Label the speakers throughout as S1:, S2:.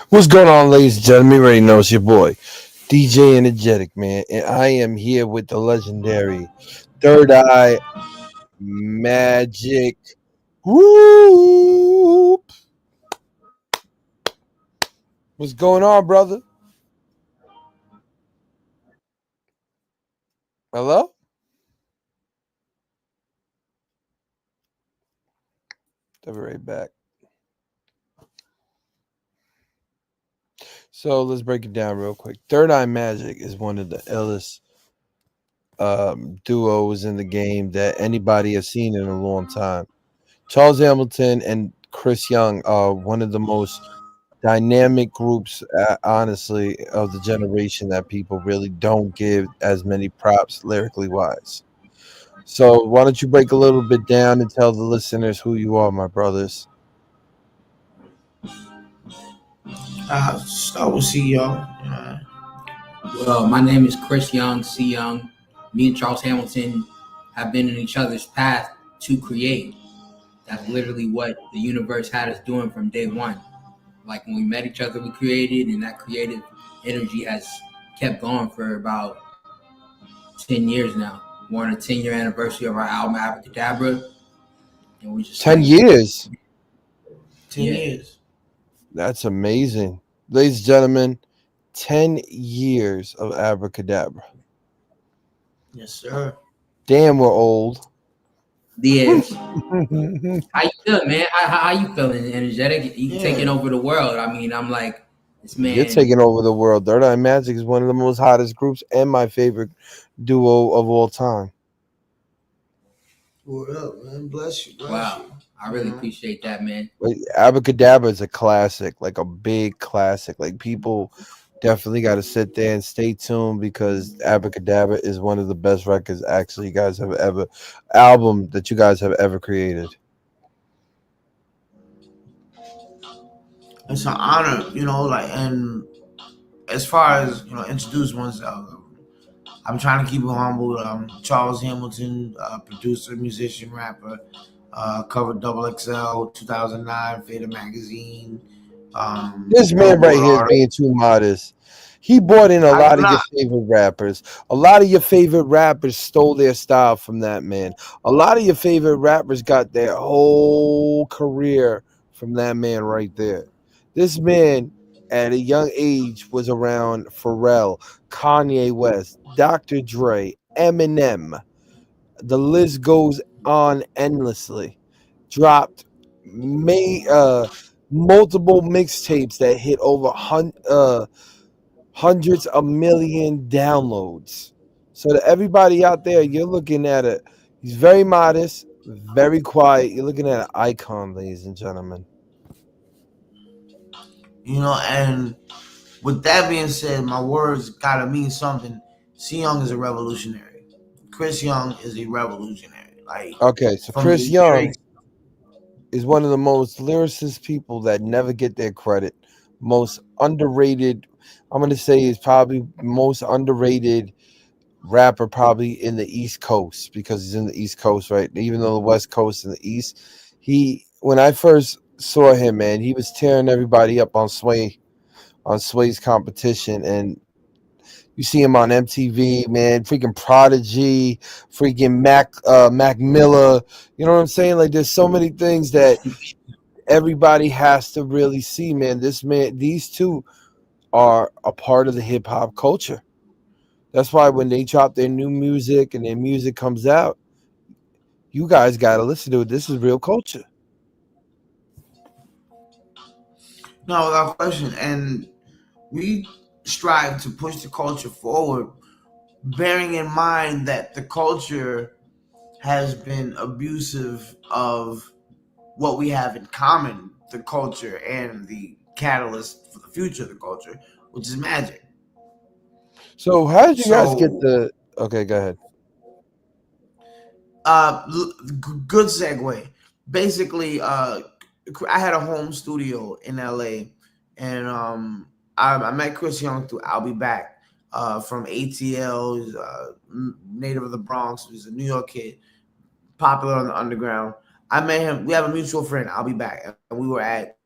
S1: What's going on, ladies and gentlemen? You already know it's your boy, DJ Energetic, man. And I am here with the legendary Third Eye Magic Whoop. What's going on, brother? Hello? I'll be right back. So let's break it down real quick. Third Eye Magic is one of the illest duos in the game that anybody has seen in a long time. Charles Hamilton and Chris Young are one of the most dynamic groups, honestly, of the generation that people really don't give as many props lyrically wise. So why don't you break a little bit down and tell the listeners who you are, my brothers?
S2: Start with CEO.
S3: Well, my name is Chris Young, C. Young. Me and Charles Hamilton have been in each other's path to create. That's literally what the universe had us doing from day one. Like when we met each other, we created, and that creative energy has kept going for about 10 years now. We're on a 10-year anniversary of our album Abracadabra, and we just
S1: 10 years.
S2: 10 years.
S1: That's amazing. Ladies and gentlemen, 10 years of Abracadabra.
S2: Yes, sir.
S1: Damn, we're old.
S3: Yes. How you feeling, man? How you feeling? Energetic? You taking over the world. I mean, I'm like, this man.
S1: You're taking over the world. Third Eye Magic is one of the most hottest groups and my favorite duo of all time.
S2: Word up, man. Bless you.
S3: Wow. I really appreciate that, man.
S1: Like, Abracadabra is a classic, like a big classic. Like people definitely got to sit there and stay tuned because Abracadabra is one of the best records actually you guys have ever album that you guys have ever created.
S2: It's an honor, and as far as, introduce oneself, I'm trying to keep it humble. Charles Hamilton, producer, musician, rapper, covered Double XL, 2009, Fader Magazine.
S1: This man right here is being too modest. He brought in a lot of your favorite rappers. A lot of your favorite rappers stole their style from that man. A lot of your favorite rappers got their whole career from that man right there. This man, at a young age, was around Pharrell, Kanye West, Dr. Dre, Eminem. The list goes on endlessly. Dropped multiple mixtapes that hit over hundreds of million downloads. So to everybody out there, you're looking at it. He's very modest, very quiet. You're looking at an icon, ladies and gentlemen.
S2: And with that being said, my words gotta mean something. C. Young is a revolutionary. Chris Young is a revolutionary.
S1: Okay, so Chris Young is one of the most lyricist people that never get their credit. Most underrated, I'm going to say is probably most underrated rapper probably in the East Coast because he's in the East Coast, right? Even though the West Coast and the East, when I first saw him, man, he was tearing everybody up on Sway's competition, and you see him on MTV, man, freaking Prodigy, freaking Mac Miller. You know what I'm saying? Like there's so many things that everybody has to really see, man. These two are a part of the hip hop culture. That's why when they drop their new music and their music comes out, you guys got to listen to it. This is real culture.
S2: No, without question. And we strive to push the culture forward, bearing in mind that the culture has been abusive of what we have in common, the culture and the catalyst for the future of the culture, which is magic.
S1: So how did you guys get the... Okay, go ahead.
S2: Good segue. Basically, I had a home studio in LA, and I met Chris Young through I'll Be Back. from ATL. He's native of the Bronx. He's a New York kid, popular on the underground. I met him. We have a mutual friend. I'll be back. And we were at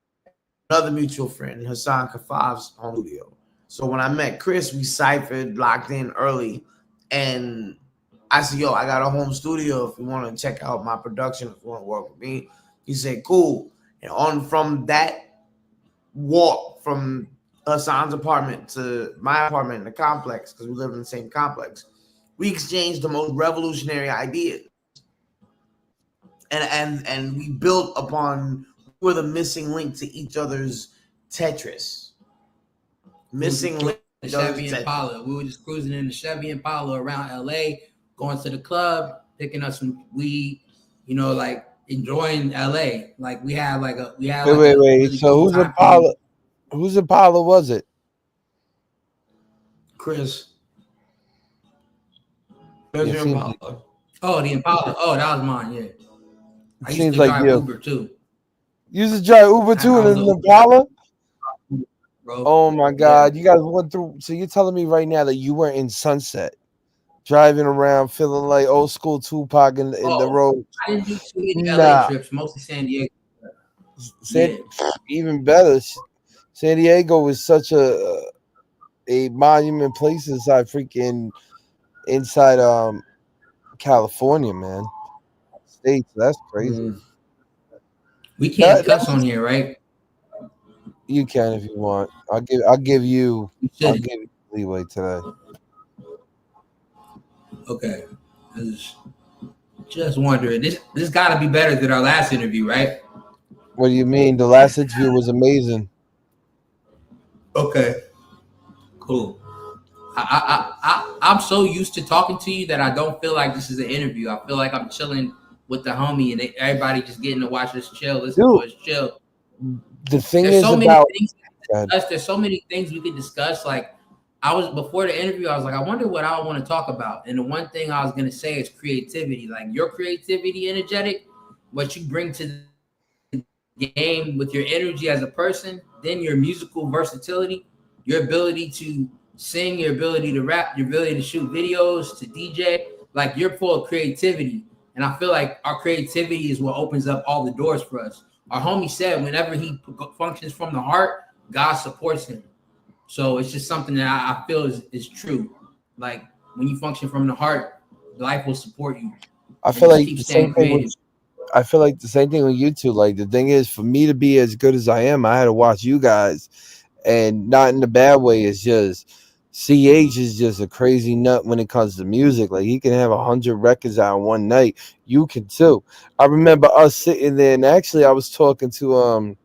S2: another mutual friend, Hassan Kafav's home studio. So when I met Chris, we ciphered, locked in early, and I said, "Yo, I got a home studio. If you want to check out my production, if you want to work with me," he said, "Cool." And on from that walk from Hassan's apartment to my apartment in the complex, because we lived in the same complex, we exchanged the most revolutionary ideas, and we built upon. We were the missing link to each other's Tetris. Missing link.
S3: The Chevy Impala. We were just cruising in the Chevy Impala around LA, going to the club, picking up some weed, like enjoying LA. Like we had wait.
S1: Really so whose Impala? Whose Impala was it?
S2: Chris.
S3: Impala. Oh, the Impala. Oh, that was mine. Yeah. I used to
S1: like
S3: drive Uber too.
S1: You used to drive Uber too in an Impala?
S3: Bro.
S1: Oh my God. Yeah. You guys went through. So you're telling me right now that you were in Sunset, driving around feeling like old school Tupac in the road?
S3: I didn't do too many LA trips, mostly San Diego.
S1: Even better. San Diego is such a monument place inside California, man. States, that's crazy.
S3: We can't cuss on here, right?
S1: You can if you want. I'll give you leeway today.
S3: Okay. Just wondering. This got to be better than our last interview, right?
S1: What do you mean? The last interview was amazing.
S3: Okay. Cool. I'm so used to talking to you that I don't feel like this is an interview. I feel like I'm chilling with the homie and everybody just getting to watch us chill, listen to us chill.
S1: The thing there's
S3: so many things we could discuss. Like before the interview, I was like, I wonder what I want to talk about. And the one thing I was going to say is creativity. Like your creativity, energetic, what you bring to the game with your energy as a person, then your musical versatility, your ability to sing, your ability to rap, your ability to shoot videos, to DJ. Like you're full of creativity. And I feel like our creativity is what opens up all the doors for us. Our homie said whenever he functions from the heart, God supports him. So it's just something that I feel is true. Like when you function from the heart, life will support you.
S1: I feel like the same thing. I feel like the same thing with you two. Like the thing is, for me to be as good as I am, I had to watch you guys, and not in a bad way. It's just CH is just a crazy nut when it comes to music. Like he can have 100 records out in one night. You can too. I remember us sitting there, and actually I was talking to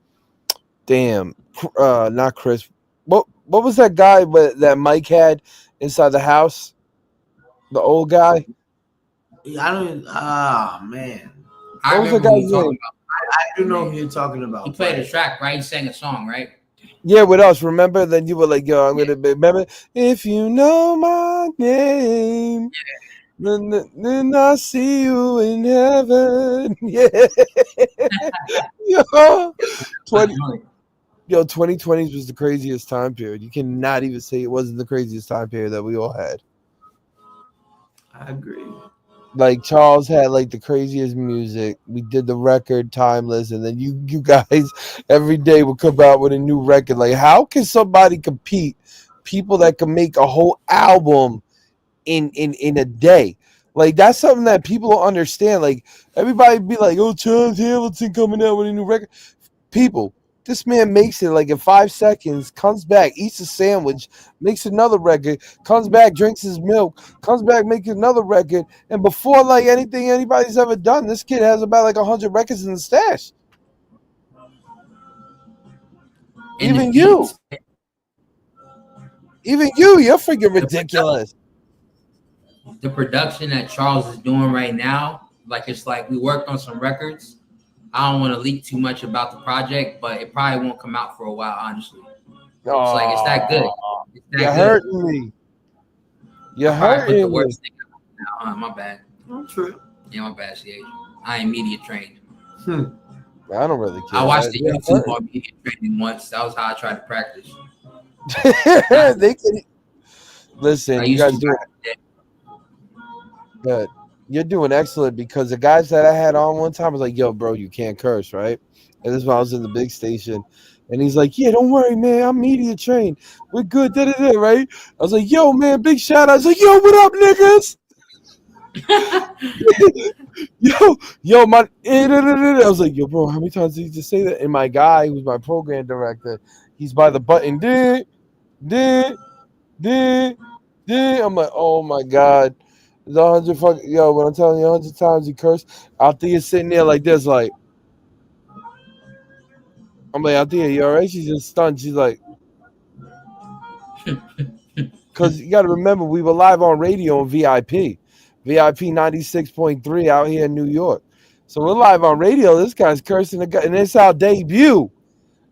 S1: not Chris. What was that guy that Mike had inside the house? The old guy.
S2: I don't. Man.
S3: I remember who you're talking about.
S2: I do know who you're talking about.
S3: He played a track, right? He sang a song, right?
S1: Yeah, with us, remember? Then you were like, yo, I'm gonna remember if you know my name, then I'll see you in heaven. Yeah. Yo, 2020s was the craziest time period. You cannot even say it wasn't the craziest time period that we all had.
S2: I agree.
S1: Like Charles had like the craziest music. We did the record Timeless, and then you guys every day would come out with a new record. Like, how can somebody compete? People that can make a whole album in a day. Like that's something that people don't understand. Like everybody be like, "Oh, Charles Hamilton coming out with a new record." People, this man makes it like in 5 seconds, comes back, eats a sandwich, makes another record, comes back, drinks his milk, comes back, makes another record. And before like anything anybody's ever done, this kid has about like 100 records in the stash. Even you're freaking ridiculous.
S3: The production that Charles is doing right now, like it's like we worked on some records. I don't want to leak too much about the project, but it probably won't come out for a while, honestly. It's like it's that good.
S1: You're hurting me. You're hurting me.
S3: Worst thing now. My bad.
S2: Oh, true.
S3: Yeah, my bad, CH. I ain't media trained.
S1: I don't really care.
S3: I watched the YouTube on media training once. That was how I tried to practice.
S1: Listen, you guys doing good. You're doing excellent because the guys that I had on one time was like, "Yo, bro, you can't curse, right?" And this is when I was in the big station, and he's like, "Yeah, don't worry, man. I'm media trained. We're good." Da da da. Right? I was like, "Yo, man, big shout out." I was like, "Yo, what up, niggas?" yo, my. I was like, "Yo, bro, how many times did you just say that?" And my guy, who's my program director, he's by the button. Did. I'm like, "Oh my god." There's 100 fucking yo. When I'm telling you 100 times he cursed, Althea's sitting there like this, like I'm like, Althea, you alright? She's just stunned. She's like, because you got to remember, we were live on radio on VIP 96.3 out here in New York. So we're live on radio. This guy's cursing the guy, and it's our debut.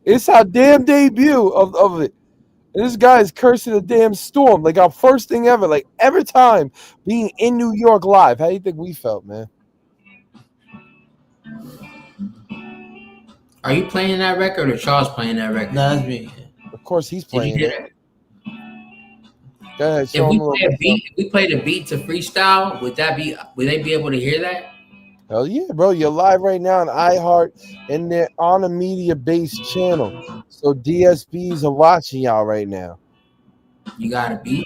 S1: It's our damn debut of it. And this guy is cursing a damn storm, like our first thing ever, like every time being in New York live. How do you think we felt, man?
S3: Are you playing that record or Charles playing that record?
S2: No, that's me.
S1: Of course, he's playing it. Go ahead,
S3: if we play the beat to freestyle, would they be able to hear that?
S1: Hell yeah, bro. You're live right now on iHeart and they're on a media-based channel. So DSPs are watching y'all right now.
S3: You got a beat?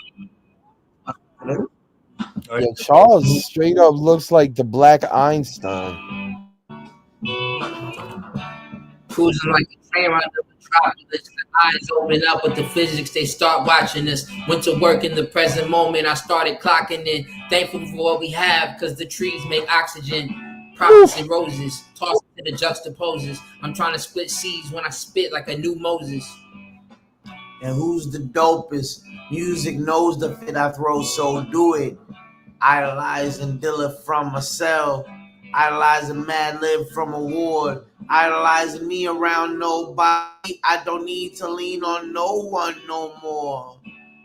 S1: Yeah, Charles straight up looks like the Black Einstein.
S3: Cruising like a train around the metropolis, the eyes open up with the physics, they start watching us. Went to work in the present moment, I started clocking in. Thankful for what we have, because the trees make oxygen. Prophets and roses, tossed to the juxtaposes. I'm trying to split seeds when I spit like a new Moses.
S2: And who's the dopest? Music knows the fit I throw, so do it. Idolizing Dilla from a cell. Idolizing Mad Lib from a ward. Idolizing me around nobody. I don't need to lean on no one no more.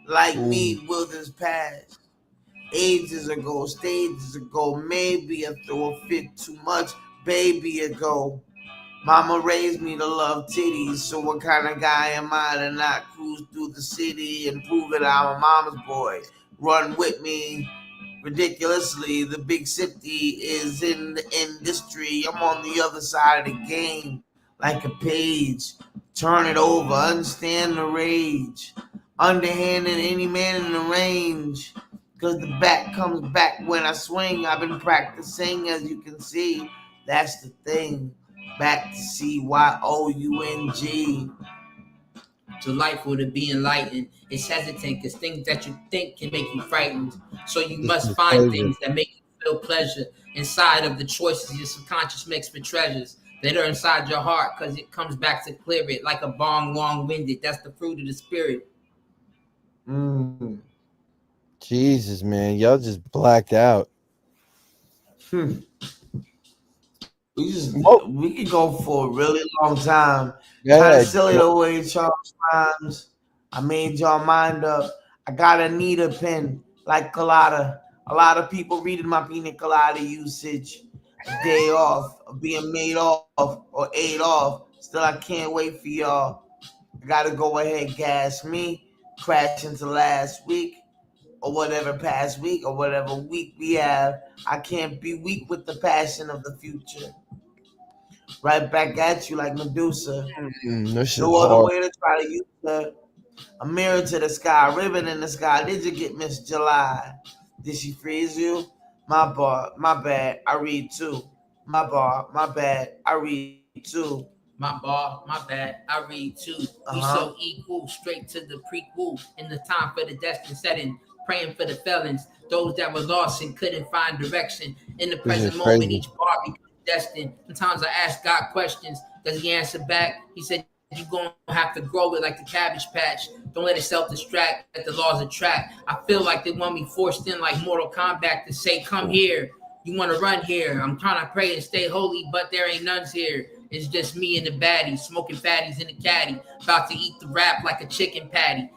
S2: Like me, Wilderness Past. Ages ago, stages ago, maybe I threw a fit too much, baby ago. Mama raised me to love titties, so what kind of guy am I to not cruise through the city and prove that I'm a mama's boy? Run with me. Ridiculously, the big city is in the industry. I'm on the other side of the game, like a page. Turn it over, understand the rage. Underhanded any man in the range. Because the bat comes back when I swing. I've been practicing, as you can see. That's the thing. Back to CYOUNG.
S3: Delightful to be enlightened. It's hesitant because things that you think can make you frightened. So you must find things that make you feel pleasure inside of the choices your subconscious makes for treasures that are inside your heart, because it comes back to clear it like a bong long-winded. That's the fruit of the spirit.
S1: Jesus, man, y'all just blacked out.
S2: We could go for a really long time. Kind of silly the way Charles rhymes. I made y'all mind up. I got a Nita pen like colada. A lot of people reading my pina colada usage. A day off of being made off or ate off. Still, I can't wait for y'all. I gotta go ahead, gas me, crash into last week. Or whatever past week or whatever week we have. I can't be weak with the passion of the future. Right back at you like Medusa. No other way to try to use her. A mirror to the sky, ribbon in the sky. Did you get Miss July? Did she freeze you? My bar, my bad, I read too. My bar, my bad, I read too.
S3: My bar, my bad, I read too. We so equal, straight to the prequel. In the time for the destined setting. Praying for the felons, those that were lost and couldn't find direction. In the present moment, each bar becomes destined. Sometimes I ask God questions. Does he answer back? He said, you're going to have to grow it like the Cabbage Patch. Don't let it self-distract, let the laws attract. I feel like they want me forced in like Mortal Kombat to say, come here. You want to run here. I'm trying to pray and stay holy, but there ain't nuns here. It's just me and the baddie, smoking fatties in the caddy. About to eat the rap like a chicken patty.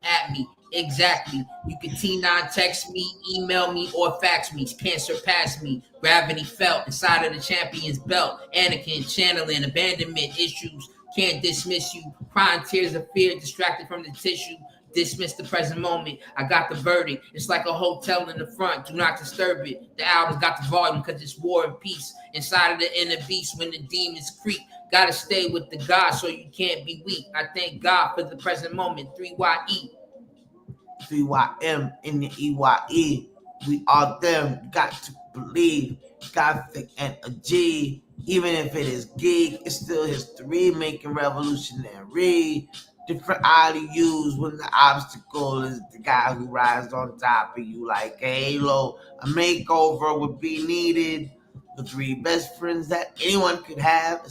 S3: At me. Exactly. You can T9 text me, email me, or fax me. Can't surpass me. Gravity felt inside of the champion's belt. Anakin channeling abandonment issues. Can't dismiss you. Crying tears of fear, distracted from the tissue. Dismiss the present moment. I got the verdict. It's like a hotel in the front. Do not disturb it. The album's got the volume because it's war and peace. Inside of the inner beast when the demons creep. Gotta stay with the God so you can't be weak. I thank God for the present moment. 3YE.
S2: 3YM in the EYE. We are them. Got to believe. Gothic energy. Even if it is geek, it's still history. Making revolutionary. Different eye to use when the obstacle is the guy who rides on top of you like a halo. A makeover would be needed. The 3 best friends that anyone could have,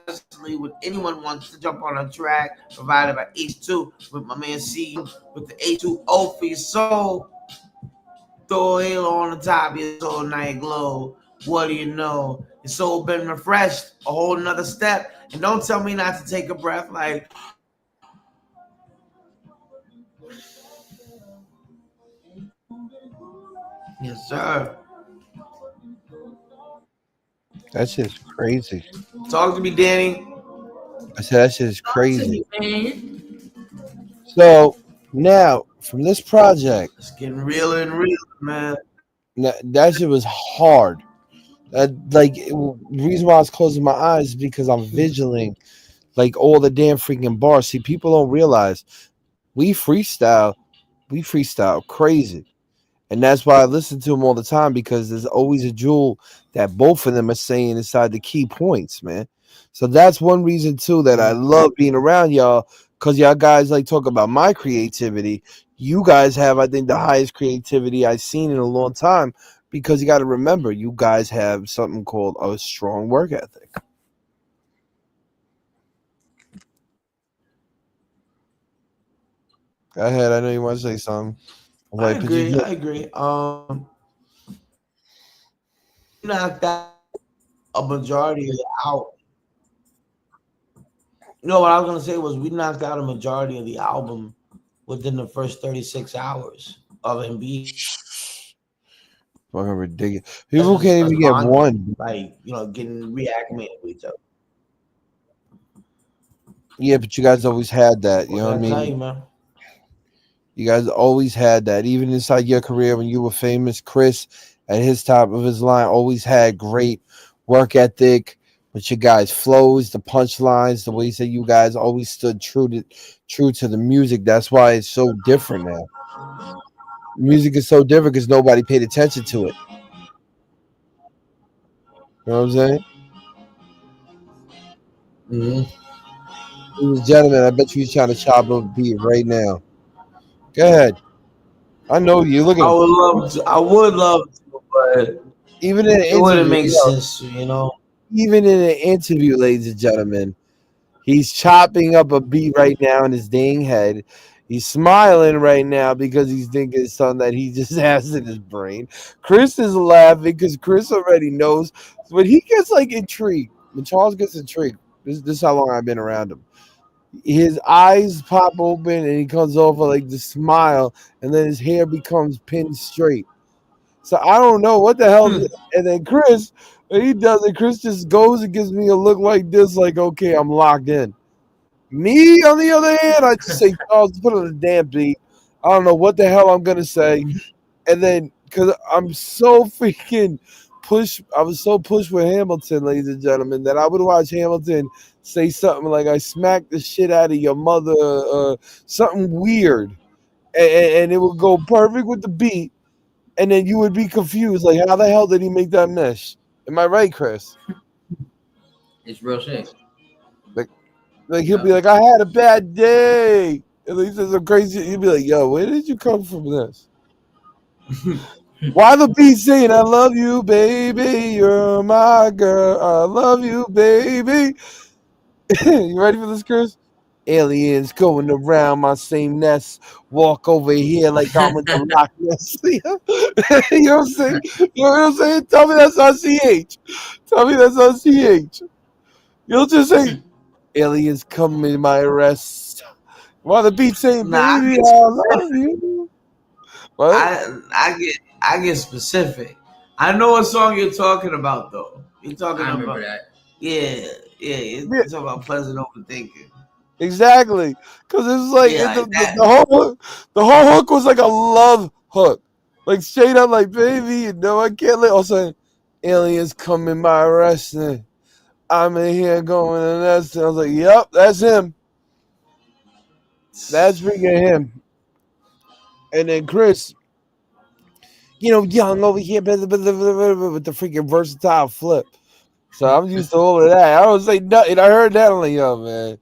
S2: especially when anyone wants to jump on a track, provided by H2 with my man C with the H2O for your soul. Throw a halo on the top of your soul, night glow. What do you know? Your soul been refreshed, a whole nother step. And don't tell me not to take a breath like, yes, sir.
S1: That shit's crazy.
S2: Talk to me, Danny.
S1: I said that shit's crazy.
S3: Man.
S1: So now from this project,
S2: It's getting realer and realer, man.
S1: that shit was hard. The reason why I was closing my eyes is because I'm vigiling like all the damn freaking bars. See, people don't realize we freestyle crazy. And that's why I listen to them all the time, because there's always a jewel that both of them are saying inside the key points, man. So that's one reason too that I love being around y'all, because y'all guys like talk about my creativity. You guys have, I think, the highest creativity I've seen in a long time, because you got to remember, you guys have something called a strong work ethic. Go ahead. I know you want to say something.
S2: I agree. Knocked out a majority of the album. You know what I was gonna say was we knocked out a majority of the album within the first 36 hours of MB.
S1: Fucking ridiculous. People can't even get one.
S2: Like, getting reacclimated with each other.
S1: Yeah, but you guys always had that. You know what I mean?
S2: Tell you, man.
S1: You guys always had that. Even inside your career when you were famous, Chris at his top of his line always had great work ethic with your guys' flows, the punchlines, the way that you guys always stood true to the music. That's why it's so different now. Music is so different because nobody paid attention to it. You know what I'm saying?
S2: Mm-hmm.
S1: Gentlemen, I bet you're trying to chop up a beat right now. Go ahead. I know you. Look at.
S2: I would love to, but
S1: even in
S2: it wouldn't make sense,
S1: Even in an interview, ladies and gentlemen, he's chopping up a beat right now in his dang head. He's smiling right now because he's thinking it's something that he just has in his brain. Chris is laughing because Chris already knows. When he gets intrigued, when Charles gets intrigued, this is how long I've been around him. His eyes pop open and he comes over like the smile, and then his hair becomes pinned straight. So I don't know what the hell. And then Chris, when he does it, Chris just goes and gives me a look like this, like, okay, I'm locked in. Me, on the other hand, I just say, Charles, put on the damn beat. I don't know what the hell I'm going to say. And then, because I'm so freaking pushed, I was so pushed with Hamilton, ladies and gentlemen, that I would watch Hamilton say something like, I smacked the shit out of your mother, something weird. And it would go perfect with the beat. And then you would be confused, like, how the hell did he make that mesh? Am I right, Chris?
S3: It's real shit.
S1: Like he'll be like, I had a bad day. And he says some crazy. He'll be like, yo, where did you come from this? Why the beat saying, I love you, baby. You're my girl. I love you, baby. You ready for this, Chris? Aliens going around my same nest. Walk over here like I'm in the Loch Ness. You know what I'm saying? You know what I'm saying? Tell me that's on CH. Tell me that's on CH. You'll just say, aliens come in my arrest. While the beat saying, baby, I love you. What?
S2: I get specific. I know what song you're talking about, though. You're talking
S3: I
S2: about
S3: remember that.
S2: Yeah. You're talking about pleasant overthinking.
S1: Exactly, because it was like
S2: Yeah, like that.
S1: the whole hook was like a love hook, like straight up like baby, you know I can't let. All of a sudden, aliens come in my arresting. I'm in here going and that's. I was like, yep, that's him. That's freaking him. And then Chris, young over here with the freaking versatile flip. So I'm used to all of that. I don't say nothing. I heard that. I'm like, yo, man.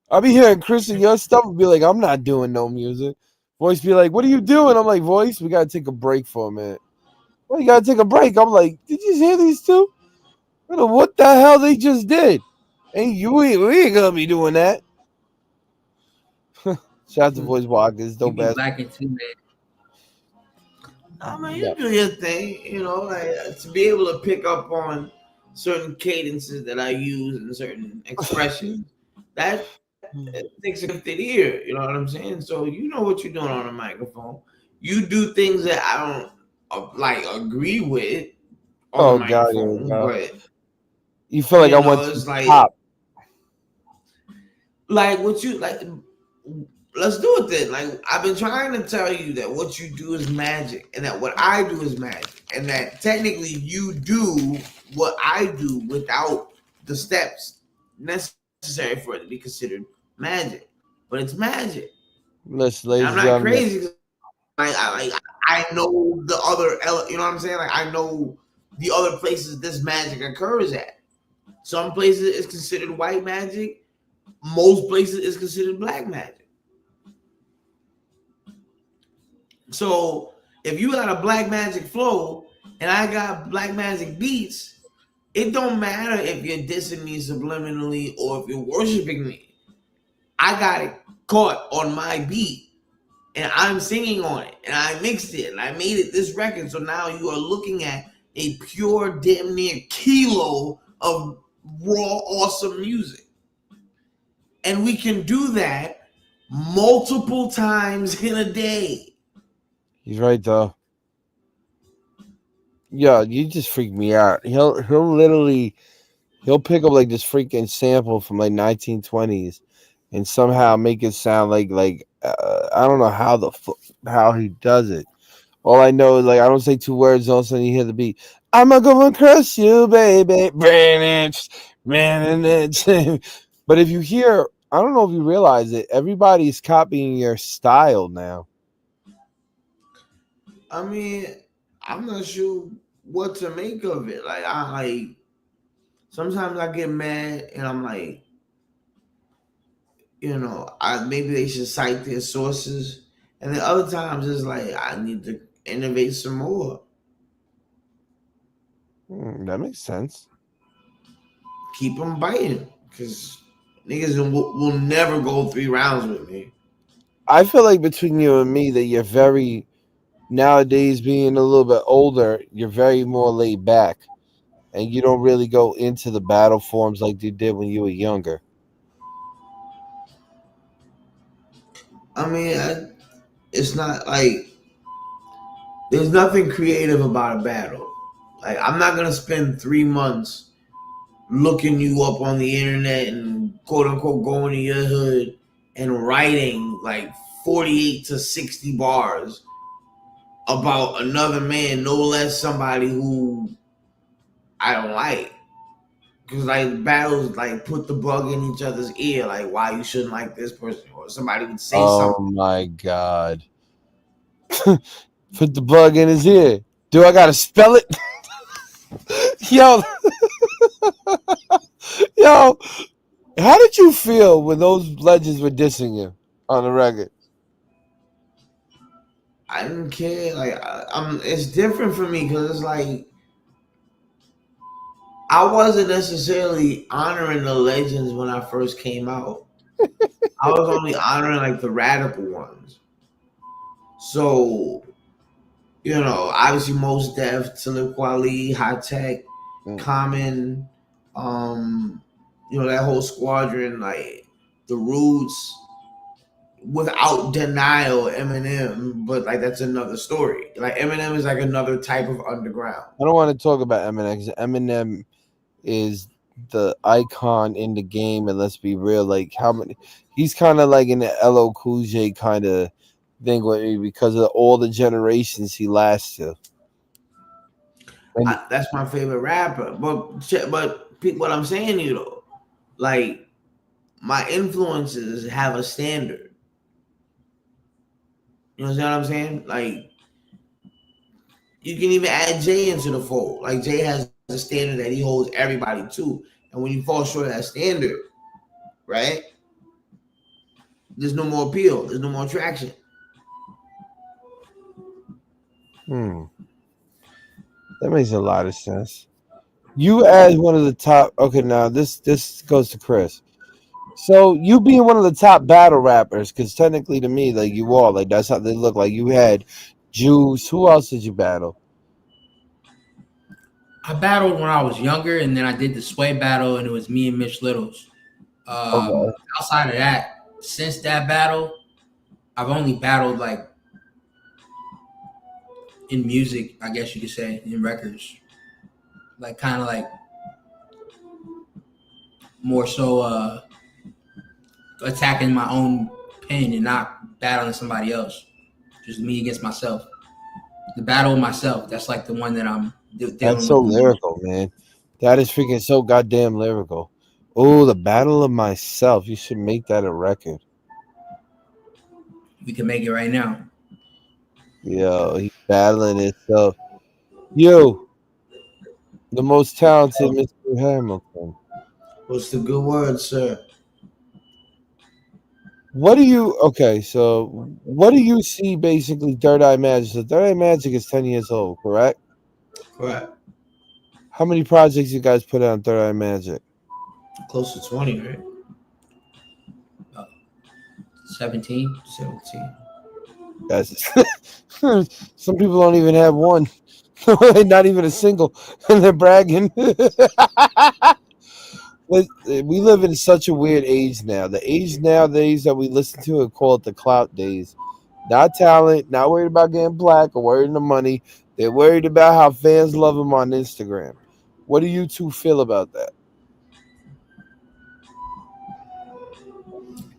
S1: I'll be hearing Chris and your stuff and be like, I'm not doing no music. Voice be like, what are you doing? I'm like, Voice, we gotta take a break for a minute. Well, you gotta take a break. I'm like, did you hear these two? I don't know what the hell they just did. And we ain't gonna be doing that. Shout out to Voice Walkers,
S3: You
S1: dope
S3: be
S1: ass.
S3: blacking too, man.
S2: I mean,
S1: Yeah.
S2: you do your thing, like to be able to pick up on certain cadences that I use and certain expressions. That takes a gifted ear. You know what I'm saying? So you know what you're doing on a microphone. You do things that I don't like agree with on the
S1: Oh god, here we
S2: microphone,
S1: go.
S2: but
S1: You feel like I went
S2: it's
S1: to top.
S2: like what you like. Let's do it then. Like I've been trying to tell you that what you do is magic, and that what I do is magic, and that technically you do what I do without the steps necessary for it to be considered magic. But it's magic.
S1: Listen,
S2: And
S1: ladies
S2: I'm
S1: and
S2: not
S1: gentlemen.
S2: crazy. 'Cause I know the other. You know what I'm saying? Like I know the other places this magic occurs at. Some places it's considered white magic. Most places it's considered black magic. So if you got a black magic flow and I got black magic beats, it don't matter if you're dissing me subliminally or if you're worshiping me. I got it caught on my beat and I'm singing on it and I mixed it and I made it this record. So now you are looking at a pure damn near kilo of raw awesome music. And we can do that multiple times in a day.
S1: He's right though. Yeah, you just freak me out. He'll literally he'll pick up like this freaking sample from like 1920s and somehow make it sound like I don't know how he does it. All I know is like I don't say two words, all of a sudden you hear the beat. I'ma go and crush you, baby. But if you hear, I don't know if you realize it, everybody's copying your style now.
S2: I mean, I'm not sure what to make of it. Like sometimes I get mad and I'm like, I maybe they should cite their sources. And then other times it's like I need to innovate some more.
S1: That makes sense.
S2: Keep them biting. Because niggas will never go 3 rounds with me.
S1: I feel like between you and me that you're very nowadays being a little bit older, you're very more laid back and you don't really go into the battle forms like you did when you were younger.
S2: I mean, it's not like there's nothing creative about a battle. Like I'm not gonna spend 3 months looking you up on the internet and quote unquote going to your hood and writing like 48 to 60 bars about another man, no less somebody who I don't like. Because like battles like put the bug in each other's ear, like why you shouldn't like this person, or somebody would say
S1: Oh
S2: something.
S1: my god. Put the bug in his ear. Do I gotta spell it? Yo, yo, how did you feel when those legends were dissing you on the record?
S2: I didn't care. Like it's different for me because it's like I wasn't necessarily honoring the legends when I first came out. I was only honoring like the radical ones. So, obviously Most Def, Talib Kweli, High Tech, Common, that whole squadron, like the Roots, without denial, Eminem, but like that's another story. Like Eminem is like another type of underground.
S1: I don't want to talk about Eminem because Eminem is the icon in the game, and let's be real, like how many he's kind of like in the LL Cool J kind of thing with me because of all the generations he lasts to. And
S2: That's my favorite rapper. What I'm saying to you though, like my influences have a standard. You know what I'm saying? Like you can even add Jay into the fold. Like Jay has a standard that he holds everybody to, and when you fall short of that standard, right? There's no more appeal. There's no more traction.
S1: That makes a lot of sense. You as one of the top. Okay, now this goes to Chris. So you being one of the top battle rappers, because technically to me, like you all, like that's how they look. Like you had Juice. Who else did you battle?
S3: I battled when I was younger, and then I did the Sway battle, and it was me and Mitch Littles.
S1: Okay.
S3: Outside of that, since that battle, I've only battled like in music, I guess you could say, in records, like kind of like more so attacking my own pen and not battling somebody else, just me against myself. The battle with myself, that's like the one that I'm dealing
S1: That's so
S3: with.
S1: lyrical, man. That is freaking so goddamn lyrical. Oh, the battle of myself. You should make that a record.
S3: We can make it right now.
S1: Yo, he's battling himself. You, the most talented Mr. Hamilton.
S2: What's the good word, sir?
S1: What do you what do you see basically Third Eye Magic? So Third Eye Magic is 10 years old, correct?
S2: Correct.
S1: How many projects you guys put out on Third Eye Magic?
S2: Close to 20, right?
S3: 17.
S2: 17.
S1: Guys, some people don't even have one. Not even a single. And they're bragging. We live in such a weird age now. The age nowadays that we listen to are called the clout days. Not talent, not worried about getting black or worried the money. They're worried about how fans love them on Instagram. What do you two feel about that?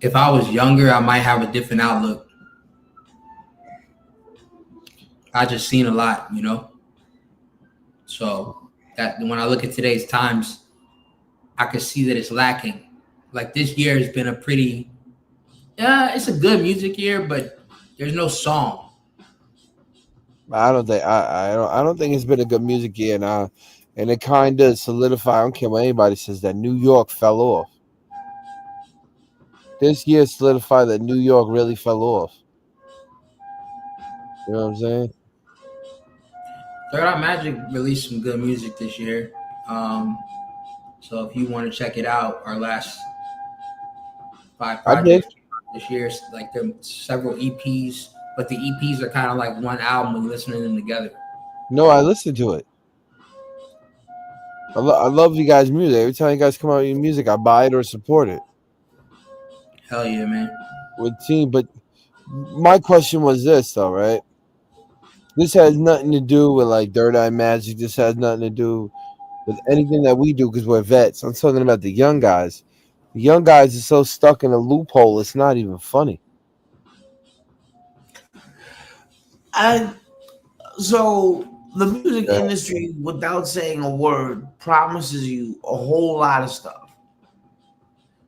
S3: If I was younger, I might have a different outlook. I just seen a lot, you know. So that when I look at today's times, I can see that it's lacking. Like this year has been a pretty, it's a good music year, but there's no song.
S1: I don't think I don't think it's been a good music year now, and it kind of solidified. I don't care what anybody says that New York fell off. This year solidified that New York really fell off. You know what I'm saying?
S3: Third Eye Magic released some good music this year. So if you want to check it out, our last 5
S1: I did.
S3: projects this year, like there are several EPs, but the EPs are kind of like one album when you're listening to them together.
S1: No, I listened to it. I love you guys' music. Every time you guys come out with your music, I buy it or support it
S3: Hell yeah, man.
S1: with team. But my question was this, though, right? This has nothing to do with like Third Eye Magic. This has nothing to do with anything that we do because we're vets. I'm talking about the young guys. The young guys are so stuck in a loophole, it's not even funny.
S2: So the music industry, without saying a word, promises you a whole lot of stuff.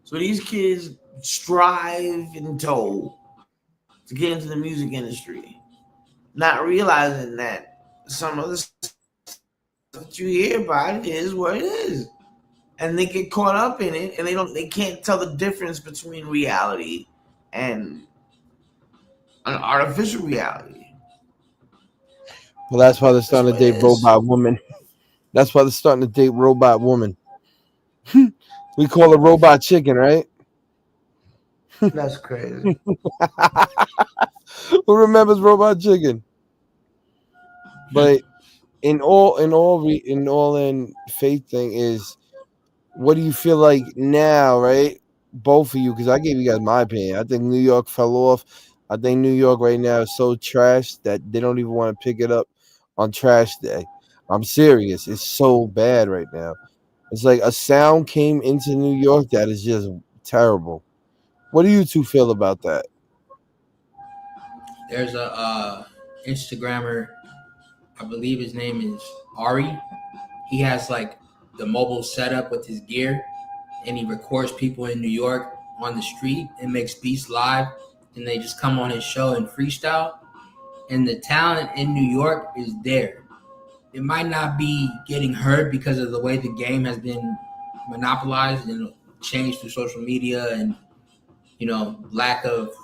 S2: So these kids strive and toil to get into the music industry, not realizing that some of the stuff that you hear about it is what it is. And they get caught up in it, and they can't tell the difference between reality and an artificial reality.
S1: Well, that's why they're starting to
S2: That's what
S1: date
S2: it is.
S1: robot woman. That's why they're starting to date robot woman. We call her robot chicken, right?
S2: That's crazy.
S1: Who remembers robot chicken? But in faith thing is, what do you feel like now, right? Both of you, because I gave you guys my opinion. I think New York fell off. I think New York right now is so trash that they don't even want to pick it up on trash day. I'm serious. It's so bad right now. It's like a sound came into New York that is just terrible. What do you two feel about that?
S3: There's a Instagrammer, I believe his name is Ari. He has like the mobile setup with his gear, and he records people in New York on the street and makes beats live, and they just come on his show and freestyle. And the talent in New York is there. It might not be getting heard because of the way the game has been monopolized and changed through social media, and lack of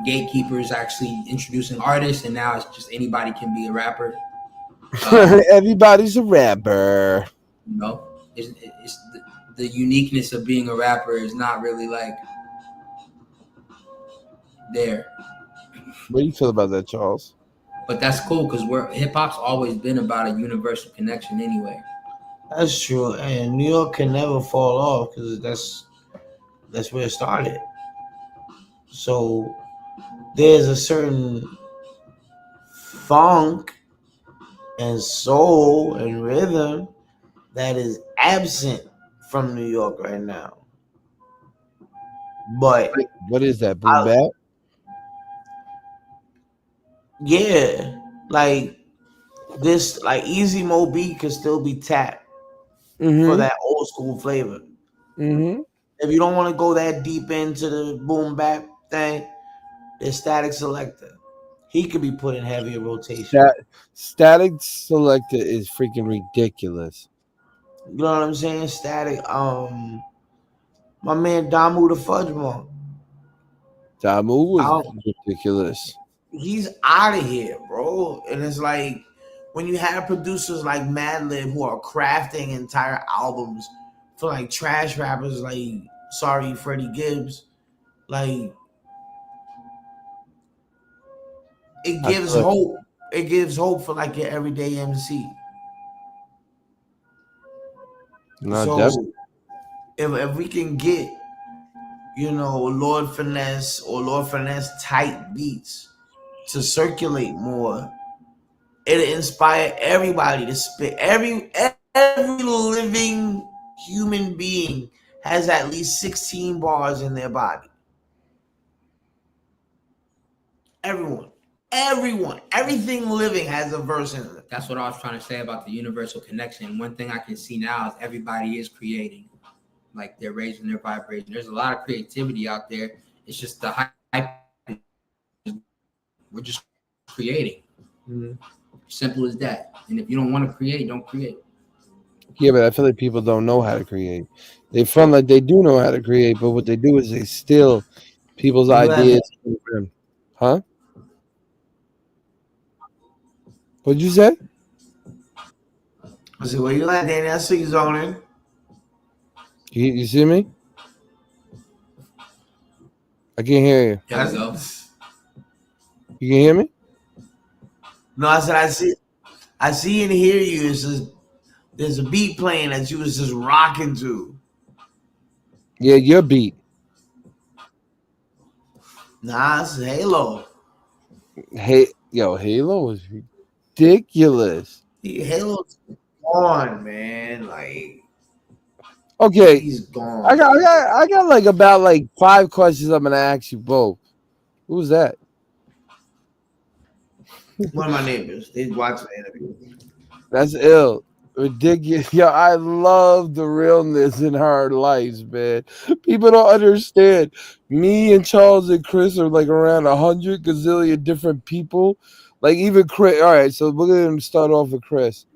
S3: gatekeepers actually introducing artists, and now it's just anybody can be a rapper.
S1: Everybody's a rapper.
S3: It's the uniqueness of being a rapper is not really like there.
S1: What do you feel about that, Charles?
S3: But that's cool because hip hop's always been about a universal connection anyway.
S2: That's true, and New York can never fall off because that's where it started. So there's a certain funk and soul and rhythm that is absent from New York right now. But
S1: what is that? Boom bap?
S2: Yeah, like this, like Easy Mo B could still be tapped for that old school flavor.
S1: Mm-hmm.
S2: If you don't want to go that deep into the boom bap thing, there's Static Selector. He could be put in heavier rotation.
S1: Static Selector is freaking ridiculous.
S2: You know what I'm saying? Static. My man Damu the Fudge Monk.
S1: Damu was ridiculous.
S2: He's out of here, bro. And it's like when you have producers like Madlib who are crafting entire albums for like trash rappers like Sorry Freddie Gibbs, like it gives hope. It gives hope for like your everyday MC. So if we can get, Lord Finesse or Lord Finesse type beats to circulate more, it'll inspire everybody to spit. Every living human being has at least 16 bars in their body. Everything living has a verse in it.
S3: That's what I was trying to say about the universal connection. One thing I can see now is everybody is creating, like they're raising their vibration. There's a lot of creativity out there. It's just the hype. We're just creating. Mm-hmm. Simple as that. And if you don't want to create, don't create.
S1: Yeah, but I feel like people don't know how to create. They front like they do know how to create, but what they do is they steal people's ideas. Huh? What'd you say?
S2: I said, where you at, Danny? I see you zoning.
S1: You see me? I can't hear you.
S3: There we go.
S1: You can hear me?
S2: No, I said I see and hear you. It's just, there's a beat playing that you was just rocking to.
S1: Yeah, your beat.
S2: Nah, it's Halo.
S1: Hey, Halo was ridiculous.
S2: Halo's gone, man. Like,
S1: okay,
S2: he's gone.
S1: I got like about like 5 questions I'm gonna ask you both. Who's that?
S2: One of my neighbors. They watch the interview.
S1: That's ill. Ridiculous. Yo, I love the realness in our lives, man. People don't understand. Me and Charles and Chris are like around 100 gazillion different people. Like even Chris. All right, so we're gonna start off with Chris.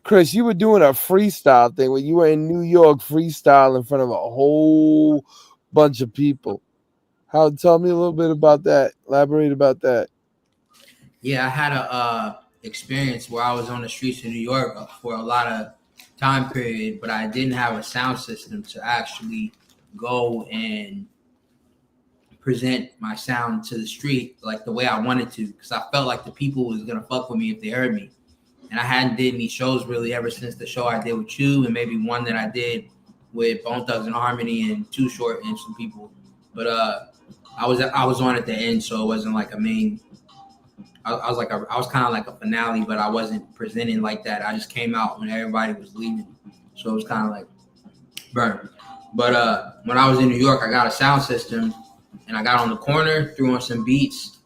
S1: Chris, you were doing a freestyle thing when you were in New York, freestyle in front of a whole bunch of people. Tell me a little bit about that. Elaborate about that.
S3: Yeah, I had a experience where I was on the streets of New York for a lot of time period, but I didn't have a sound system to actually go and present my sound to the street like the way I wanted to, because I felt like the people was gonna fuck with me if they heard me. And I hadn't did any shows really ever since the show I did with you, and maybe one that I did with Bone Thugs and Harmony and Too Short and some people. But I was on at the end, so it wasn't like a main. I was kind of like a finale, but I wasn't presenting like that. I just came out when everybody was leaving, so it was kind of like burn. But when I was in New York, I got a sound system, and I got on the corner, threw on some beats,